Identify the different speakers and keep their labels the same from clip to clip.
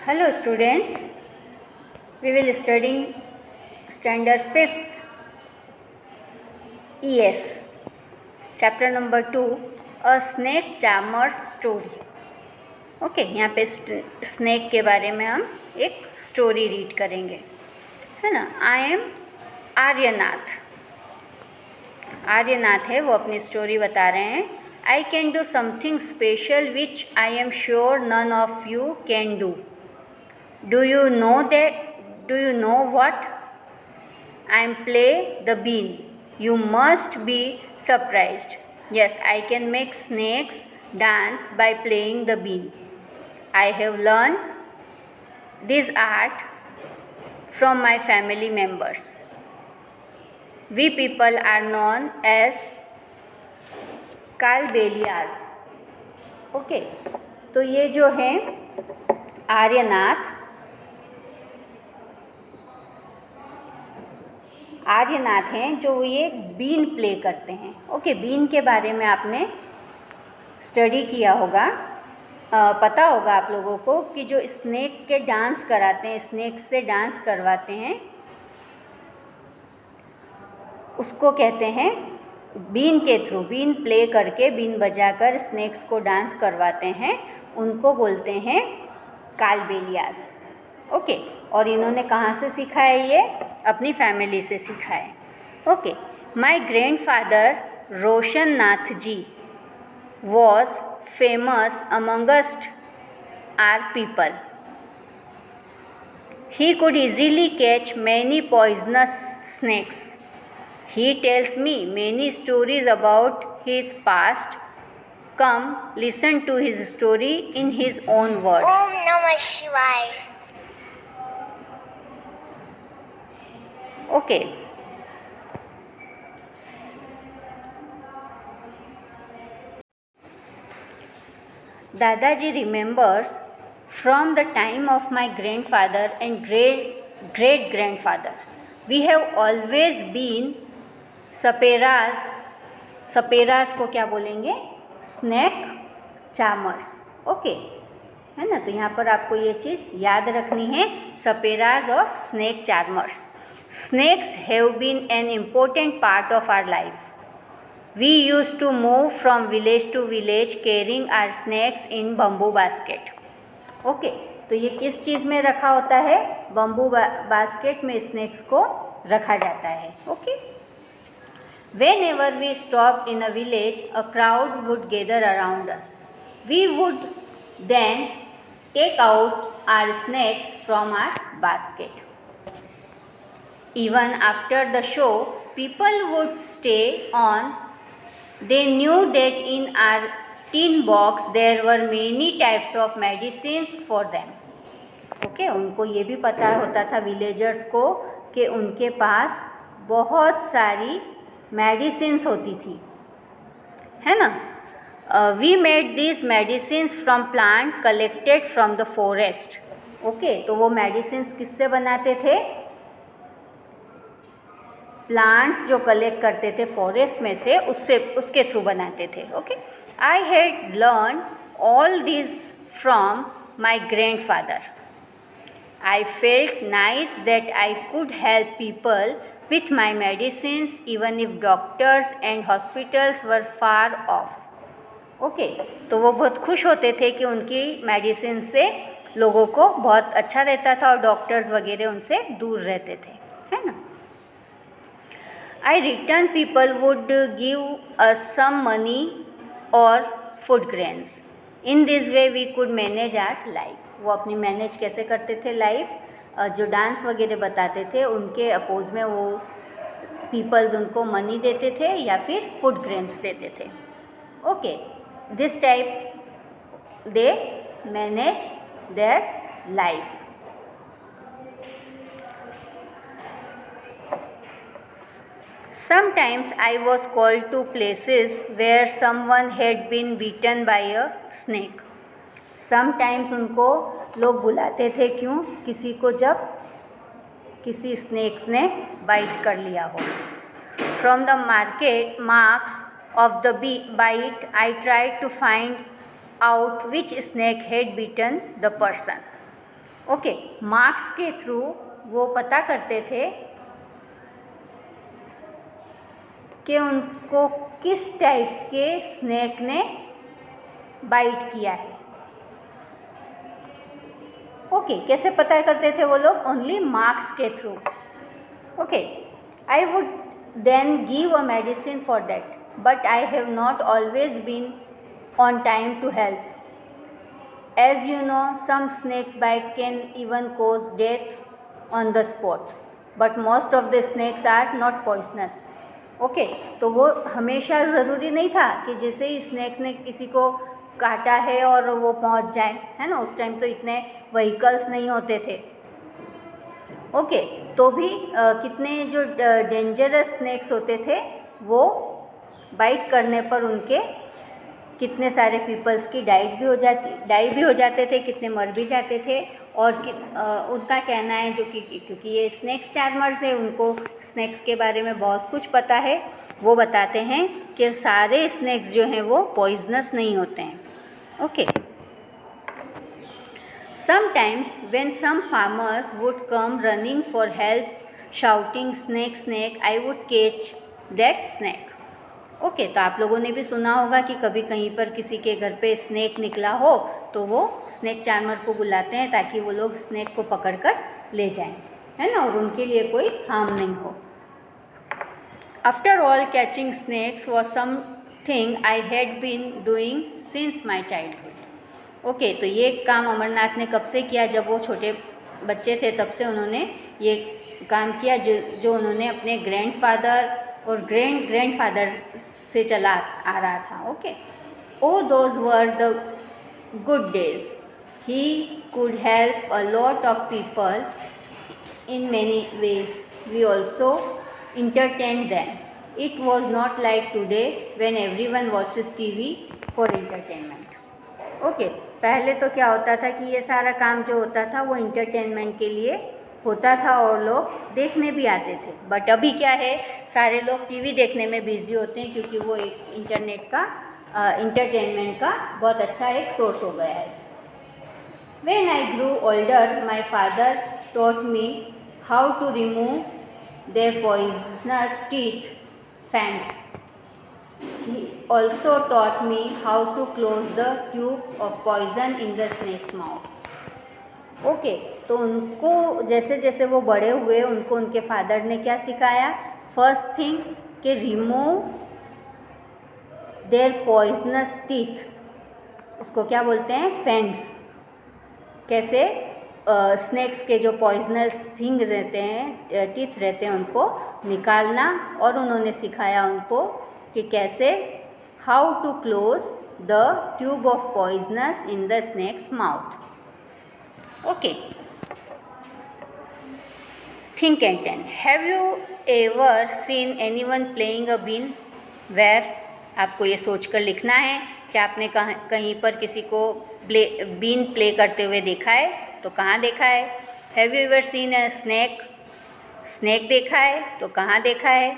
Speaker 1: Hello students, we will study standard 5th ES chapter number 2 a snake charmer's story. Okay यहाँ पे snake के बारे में हम एक स्टोरी रीड करेंगे, है ना। I am Aryanath. आर्यनाथ है, वो अपनी स्टोरी बता रहे हैं। I can do something special which I am sure none of you can do. Do you know that? Do you know what? I am play the bean. You must be surprised. Yes, I can make snakes dance by playing the bean. I have learned this art from my family members. We people are known as Kalbelias. Okay, तो ये जो है आर्यनाथ हैं, जो ये been play करते हैं. Okay, been के बारे में आपने स्टडी किया होगा, पता होगा आप लोगों को कि जो स्नेक के डांस कराते हैं, स्नेक से डांस करवाते हैं, उसको कहते हैं बीन के थ्रू, बीन प्ले करके, बीन बजाकर स्नेक्स को डांस करवाते हैं, उनको बोलते हैं कालबेलियाज. ओके, और इन्होंने कहाँ से सीखा है? ये अपनी फैमिली से सीखा है. Okay, my grandfather Roshan Nath ji was famous amongst our people. He could easily catch many poisonous snakes. He tells me many stories about his past. Come listen to his story in his own words.
Speaker 2: Om Namah Shivaya.
Speaker 1: Okay. Dadaji remembers from the time of my grandfather and great grandfather. We have always been सपेरास को क्या बोलेंगे? Snake charmers. Okay, है ना. तो यहाँ पर आपको ये चीज़ याद रखनी है, सपेरास और snake charmers. Snakes have been an important part of our life. We use to move from village to village carrying our snakes in bamboo basket. Okay, तो ये किस चीज़ में रखा होता है? बम्बू बास्केट में स्नेक्स को रखा जाता है. Okay. Whenever we stopped in a village, a crowd would gather around us. We would then take out our snacks from our basket. Even after the show, people would stay on. They knew that in our tin box there were many types of medicines for them. Okay, उनको ये भी पता होता था villagers को कि उनके पास बहुत सारी मेडिसिन्स होती थी, है ना. We made this medicines from plant collected from the forest. Okay, तो वो मेडिसिन्स किससे बनाते थे? प्लांट्स जो कलेक्ट करते थे फॉरेस्ट में से, उसके थ्रू बनाते थे. Okay, I had learn all this from my grandfather. I felt nice that I could help people with my medicines even if doctors and hospitals were far off. Okay, तो वो बहुत खुश होते थे कि उनकी मेडिसिन से लोगों को बहुत अच्छा रहता था और डॉक्टर्स वगैरह उनसे दूर रहते थे, है ना. I return people would give us some money और food grains. In this way we could manage our life. वो अपनी मैनेज कैसे करते थे लाइफ? जो डांस वगैरह बताते थे उनके अपोज में वो पीपल्स उनको मनी देते थे या फिर फूड ग्रेन्स देते थे. Okay, this type they manage their life. Sometimes I was called to places where someone had been bitten by a snake. Sometimes उनको लोग बुलाते थे, क्यों? किसी को जब किसी स्नेक्स ने बाइट कर लिया हो. From the marks of the bite I tried to find out which snake had bitten the person. Okay, marks के थ्रू वो पता करते थे कि उनको किस टाइप के स्नेक ने बाइट किया है। ओके, कैसे पता करते थे वो लोग? ओनली मार्क्स के through. Okay, I would then give a medicine for that, but I have not always been on time to help. As you know, some snakes bite can even cause death on the spot, but most of the snakes are not poisonous. Okay, तो वो हमेशा ज़रूरी नहीं था कि जैसे ही snack ने किसी को काटा है और वो पहुंच जाए, है ना। उस टाइम तो इतने व्हीकल्स नहीं होते थे। ओके, तो भी कितने जो डेंजरस स्नैक्स होते थे वो बाइट करने पर उनके कितने सारे पीपल्स की डाई भी हो जाते थे, कितने मर भी जाते थे। और उनका कहना है जो कि क्योंकि ये स्नैक्स चार्मर्स है, उनको स्नैक्स के बारे में बहुत कुछ पता है, वो बताते हैं कि सारे स्नैक्स जो हैं वो पॉइजनस नहीं होते हैं। Okay, sometimes when some farmers would come running for help shouting snake snake, I would catch that snake. Okay, तो आप लोगों ने भी सुना होगा कि कभी कहीं पर किसी के घर पे स्नैक निकला हो तो वो स्नैक चार्मर को बुलाते हैं ताकि वो लोग स्नैक को पकड़कर ले जाएं, है ना, और उनके लिए कोई हार्म नहीं हो। After all, catching snakes was something I had been doing since my childhood. Okay, तो ये काम अमरनाथ ने कब से किया? जब वो छोटे बच्चे थे तब से उन्होंने ये काम किया जो उन्होंने अपने ग्रैंडफादर और ग्रैंडफादर से चला आ रहा था। Okay, oh those were the good days, he could help a lot of people in many ways, we also entertained them. It was not like today when everyone watches TV for entertainment. Okay, पहले तो क्या होता था कि ये सारा काम जो होता था वो इंटरटेनमेंट के लिए होता था और लोग देखने भी आते थे। बट अभी क्या है, सारे लोग टीवी देखने में बिजी होते हैं क्योंकि वो एक इंटरनेट का इंटरटेनमेंट का बहुत अच्छा एक सोर्स हो गया है। When I grew older, my father taught me how to remove their poisonous teeth fangs. He also taught me how to close the tube of poison in the snake's mouth. Okay, तो उनको जैसे जैसे वो बड़े हुए उनको उनके father ने क्या सिखाया? फर्स्ट थिंग कि रिमूव देयर पॉइजनस टीथ, उसको क्या बोलते हैं? फैंग्स। कैसे? स्नैक्स के जो पॉइजनस थिंग रहते हैं, टीथ रहते हैं, उनको निकालना। और उन्होंने सिखाया उनको कि कैसे how to close the tube of poisonous in the snake's mouth. Okay, think and tell, have you ever seen anyone playing a been where? आपको ये सोचकर लिखना है कि आपने कहीं पर किसी को बीन प्ले करते हुए देखा है, तो कहाँ देखा है? Have you ever seen a snake? Snake देखा है तो कहाँ देखा है?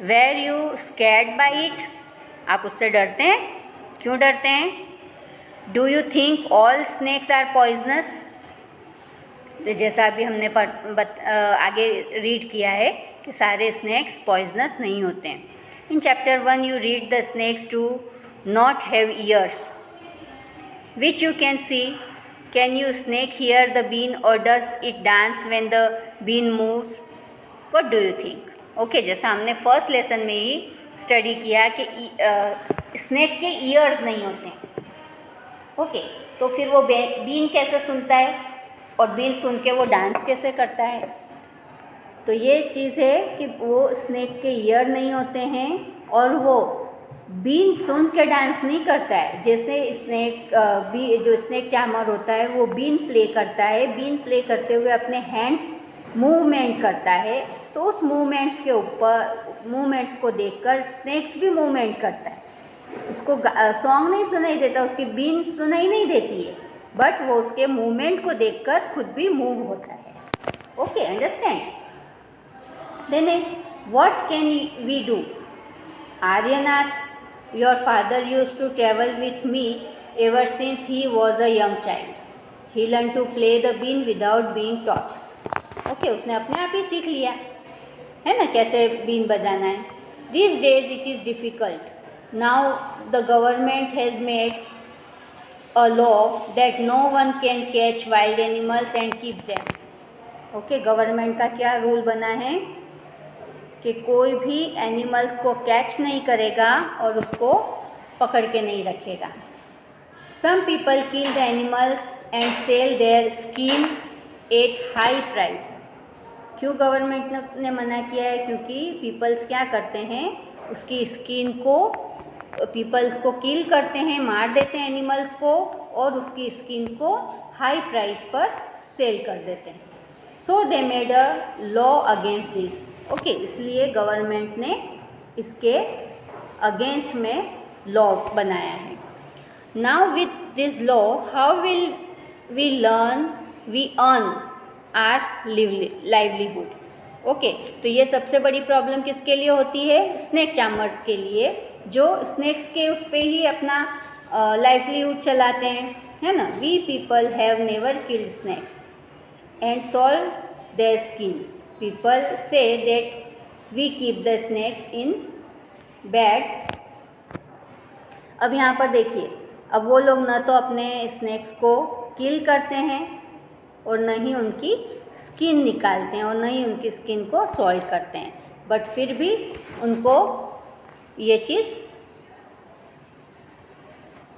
Speaker 1: Were you scared by it? आप उससे डरते हैं? क्यों डरते हैं? Do you think all snakes are poisonous? तो जैसा अभी हमने आगे रीड किया है कि सारे स्नैक्स पॉइजनस नहीं होते हैं। In chapter 1 you read the snakes to not have ears which you can see. Can you snake hear the bean or does it dance when the bean moves? What do you think? Okay, जैसा हमने first lesson में ही study किया कि snake के years नहीं होते हैं। Okay, तो फिर वो बीन कैसे सुनता है और बीन सुन के वो डांस कैसे करता है? तो ये चीज़ है कि वो स्नेक के ईयर नहीं होते हैं और वो बीन सुन के डांस नहीं करता है। जैसे स्नेक जो स्नेक चार्मर होता है वो बीन प्ले करता है, बीन प्ले करते हुए अपने हैंड्स मूवमेंट करता है, तो उस मूवमेंट्स को देखकर स्नेक्स भी मूवमेंट करता है। उसको सॉन्ग नहीं सुनाई देता, उसकी बीन सुनाई नहीं देती है, बट वो उसके मूवमेंट को देखकर खुद भी मूव होता है। Okay, understand? Then what can we do? Aryanath, your father used to travel with me ever since he was a young child. He learn to play the been without being taught. Okay, उसने अपने आप ही सीख लिया है ना कैसे बीन बजाना है। These days it is difficult. Now the government has made a law that no one can catch wild animals and keep them. Okay, government का क्या रूल बना है कि कोई भी एनिमल्स को कैच नहीं करेगा और उसको पकड़ के नहीं रखेगा। Some people kill the animals and sell their skin at high price. क्यों गवर्नमेंट ने मना किया है? क्योंकि पीपल्स क्या करते हैं, उसकी स्किन को पीपल्स को किल करते हैं, मार देते हैं एनिमल्स को और उसकी स्किन को हाई प्राइस पर सेल कर देते हैं। So they made a law against this. Okay, इसलिए गवर्नमेंट ने इसके अगेंस्ट में लॉ बनाया है। Now with this law how will we earn our livelihood. Okay, तो ये सबसे बड़ी प्रॉब्लम किसके लिए होती है? स्नेक चार्मर्स के लिए, जो स्नेक्स के उस पे ही अपना लाइवलीहुड चलाते हैं, है ना। We people have never killed snakes and sold their skin. People say that we keep the snakes in bed. अब यहाँ पर देखिए, अब वो लोग न तो अपने स्नेक्स को किल करते हैं और न ही उनकी स्किन निकालते हैं और न ही उनकी स्किन को सॉल्ट करते हैं, बट फिर भी उनको ये चीज़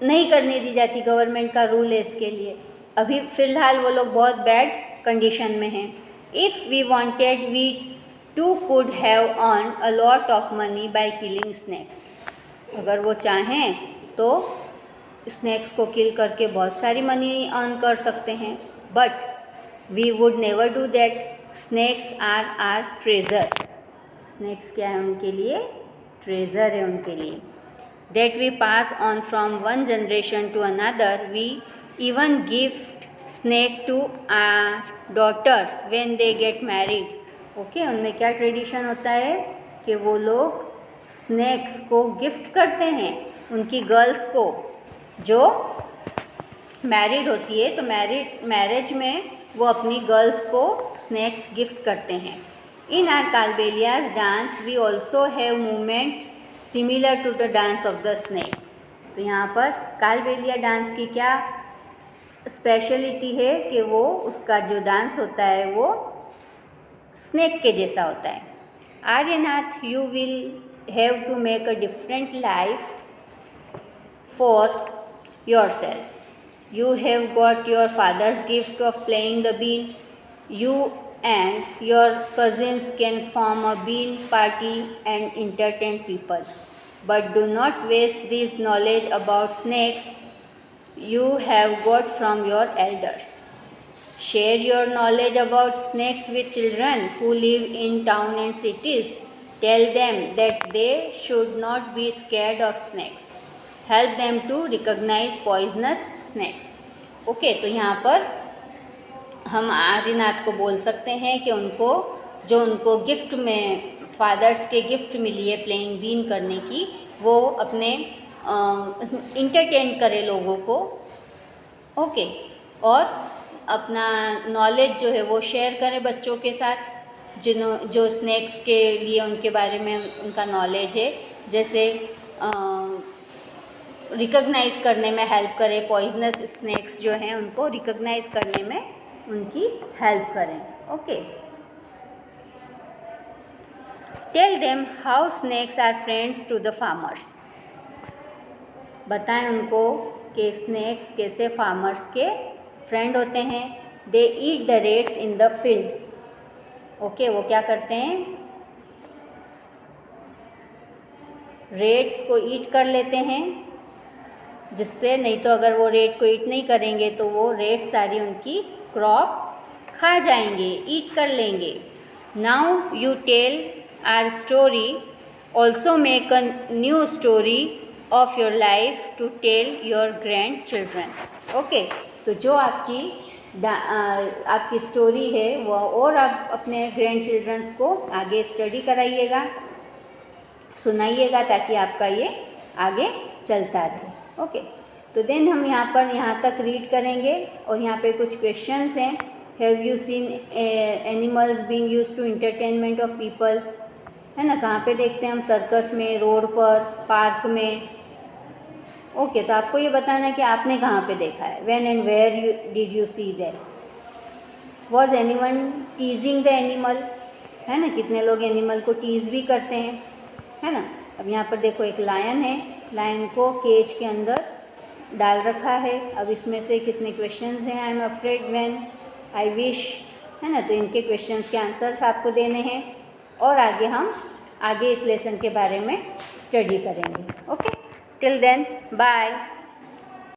Speaker 1: नहीं करने दी जाती। गवर्नमेंट का रूल है इसके लिए। अभी फ़िलहाल वो लोग बहुत बैड कंडीशन में हैं। If we wanted we too could have earn a lot of money by killing snakes. अगर वो चाहें तो स्नेक्स को किल करके बहुत सारी मनी अर्न कर सकते हैं, but we would never do that. Snakes are are treasure. Snakes क्या है उनके लिए? ट्रेजर है उनके लिए। That we pass on from one generation to another. We even gift snake to our daughters when they get married. Okay, उनमें क्या tradition होता है कि वो लोग स्नेक्स को गिफ्ट करते हैं उनकी गर्ल्स को जो मैरिड होती है। तो मैरिज में वो अपनी गर्ल्स को स्नेक्स गिफ्ट करते हैं। In our Kalbelias dance we also have movement similar to the dance of the snake. तो यहाँ पर कालबेलिया डांस की क्या स्पेशलिटी है कि वो उसका जो डांस होता है वो स्नेक के जैसा होता है। Aryanath, you will have to make a different life for yourself. You have got your father's gift of playing the bean. You and your cousins can form a bean party and entertain people. But do not waste this knowledge about snakes you have got from your elders. Share your knowledge about snakes with children who live in town and cities. Tell them that they should not be scared of snakes. Help them to recognize poisonous snakes. Okay, तो यहाँ पर हम आर्यनाथ को बोल सकते हैं कि उनको जो उनको गिफ्ट में फादर्स के गिफ्ट मिली है प्लेइंग बीन करने की, वो अपने इंटरटेन करे लोगों को। ओके, और अपना नॉलेज जो है वो शेयर करें बच्चों के साथ जो स्नेक्स के लिए उनके बारे में उनका नॉलेज है, जैसे रिकॉग्नाइज करने में हेल्प करें। पॉइजनस स्नेक्स जो हैं उनको रिकॉग्नाइज करने में उनकी हेल्प करें। Okay, tell them how snakes are friends to the farmers. बताएं उनको कि स्नेक्स कैसे फार्मर्स के फ्रेंड होते हैं। They eat the rats in the field. Okay, वो क्या करते हैं? रेट्स को ईट कर लेते हैं, जिससे नहीं तो अगर वो रेट को ईट नहीं करेंगे तो वो रेट सारी उनकी क्रॉप खा जाएंगे, ईट कर लेंगे। Now you tell our story, also make a new story of your life to tell your grand children. Okay, तो जो आपकी स्टोरी है वो और आप अपने ग्रैंड चिल्ड्रंस को आगे स्टडी कराइएगा, सुनाइएगा, ताकि आपका ये आगे चलता रहे। ओके, तो देन हम यहाँ तक रीड करेंगे और यहाँ पे कुछ क्वेश्चंस हैं. Have you seen animals being used to entertainment of people, है ना. कहाँ पे देखते हैं हम? सर्कस में, रोड पर, पार्क में. ओके, तो आपको ये बताना है कि आपने कहाँ पे देखा है. When and where did you see that. Was anyone teasing the animal, है ना. कितने लोग एनिमल को टीज भी करते हैं, है ना. अब यहाँ पर देखो एक लायन है, लायन को केज के अंदर डाल रखा है. अब इसमें से कितने क्वेश्चंस हैं? I am afraid when, I wish, है ना. तो इनके क्वेश्चंस के आंसर्स आपको देने हैं और आगे इस लेसन के बारे में स्टडी करेंगे. Okay, till then bye.